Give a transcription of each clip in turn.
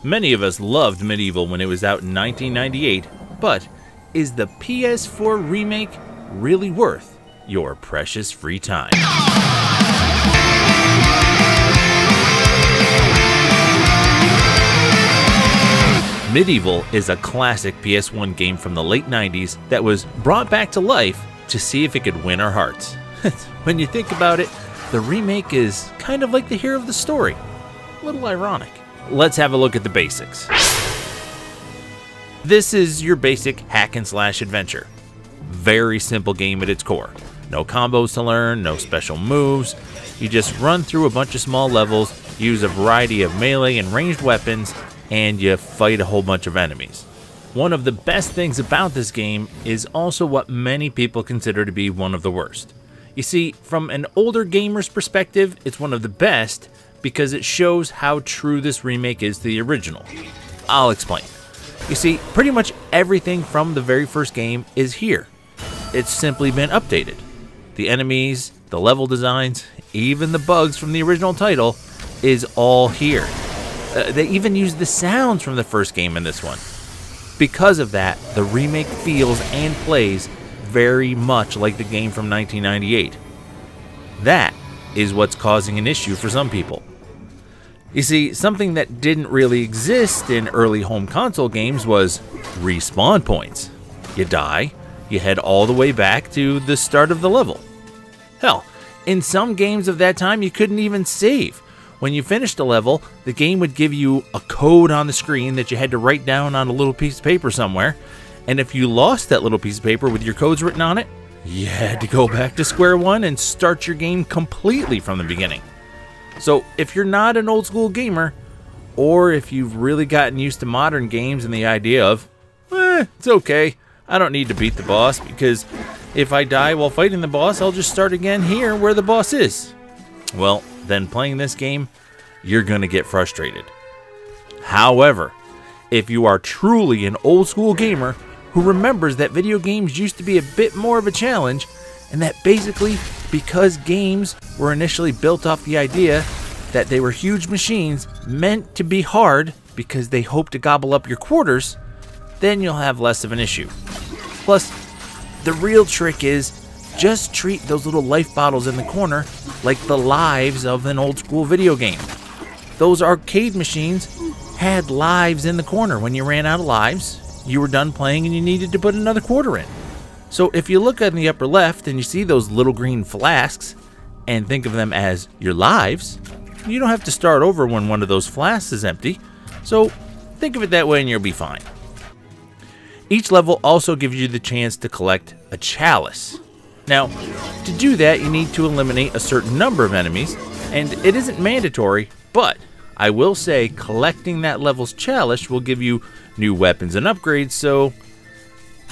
Many of us loved MediEvil when it was out in 1998, but is the PS4 remake really worth your precious free time? MediEvil is a classic PS1 game from the late 90s that was brought back to life to see if it could win our hearts. When you think about it, the remake is kind of like the hero of the story. A little ironic. Let's have a look at the basics. This is your basic hack and slash adventure. Very simple game at its core. No combos to learn, no special moves. You just run through a bunch of small levels, use a variety of melee and ranged weapons, and you fight a whole bunch of enemies. One of the best things about this game is also what many people consider to be one of the worst. You see, from an older gamer's perspective, it's one of the best because it shows how true this remake is to the original. I'll explain. You see, pretty much everything from the very first game is here. It's simply been updated. The enemies, the level designs, even the bugs from the original title is all here. They even use the sounds from the first game in this one. Because of that, the remake feels and plays very much like the game from 1998. That is what's causing an issue for some people. You see, something that didn't really exist in early home console games was respawn points. You die, you head all the way back to the start of the level. Hell, in some games of that time you couldn't even save. When you finished a level, the game would give you a code on the screen that you had to write down on a little piece of paper somewhere, and if you lost that little piece of paper with your codes written on it, you had to go back to square one and start your game completely from the beginning. So if you're not an old school gamer, or if you've really gotten used to modern games and the idea of, it's okay, I don't need to beat the boss, because if I die while fighting the boss, I'll just start again here where the boss is. Well, then playing this game, you're gonna get frustrated. However, if you are truly an old school gamer who remembers that video games used to be a bit more of a challenge, and that basically because games were initially built off the idea that they were huge machines meant to be hard because they hope to gobble up your quarters, then you'll have less of an issue. Plus, the real trick is just treat those little life bottles in the corner like the lives of an old school video game. Those arcade machines had lives in the corner. When you ran out of lives, you were done playing and you needed to put another quarter in. So if you look in the upper left and you see those little green flasks and think of them as your lives, you don't have to start over when one of those flasks is empty. So think of it that way and you'll be fine. Each level also gives you the chance to collect a chalice. Now, to do that, you need to eliminate a certain number of enemies, and it isn't mandatory, but I will say collecting that level's chalice will give you new weapons and upgrades, so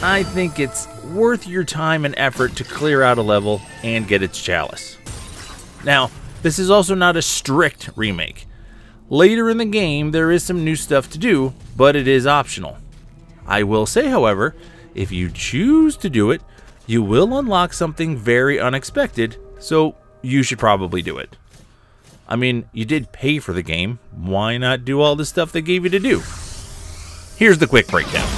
I think it's worth your time and effort to clear out a level and get its chalice. Now, this is also not a strict remake. Later in the game, there is some new stuff to do, but it is optional. I will say, however, if you choose to do it, you will unlock something very unexpected, so you should probably do it. I mean, you did pay for the game, why not do all the stuff they gave you to do? Here's the quick breakdown.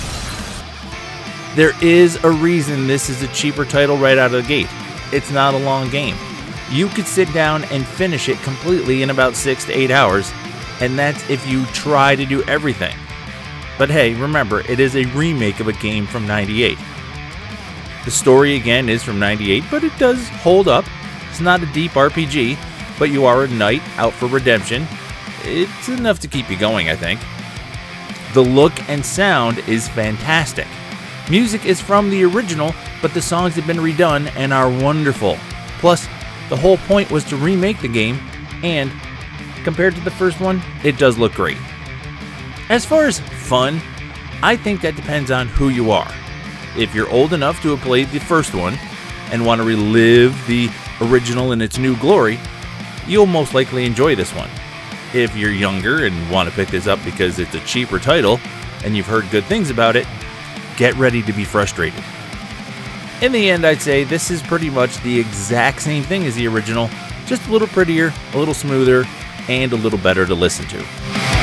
There is a reason this is a cheaper title right out of the gate. It's not a long game. You could sit down and finish it completely in about 6 to 8 hours, and that's if you try to do everything. But hey, remember, it is a remake of a game from '98. The story again is from '98, but it does hold up. It's not a deep RPG, but you are a knight out for redemption. It's enough to keep you going, I think. The look and sound is fantastic. Music is from the original, but the songs have been redone and are wonderful. Plus, the whole point was to remake the game, and compared to the first one, it does look great. As far as fun, I think that depends on who you are. If you're old enough to have played the first one and want to relive the original in its new glory, you'll most likely enjoy this one. If you're younger and want to pick this up because it's a cheaper title and you've heard good things about it, get ready to be frustrated. In the end, I'd say this is pretty much the exact same thing as the original, just a little prettier, a little smoother, and a little better to listen to.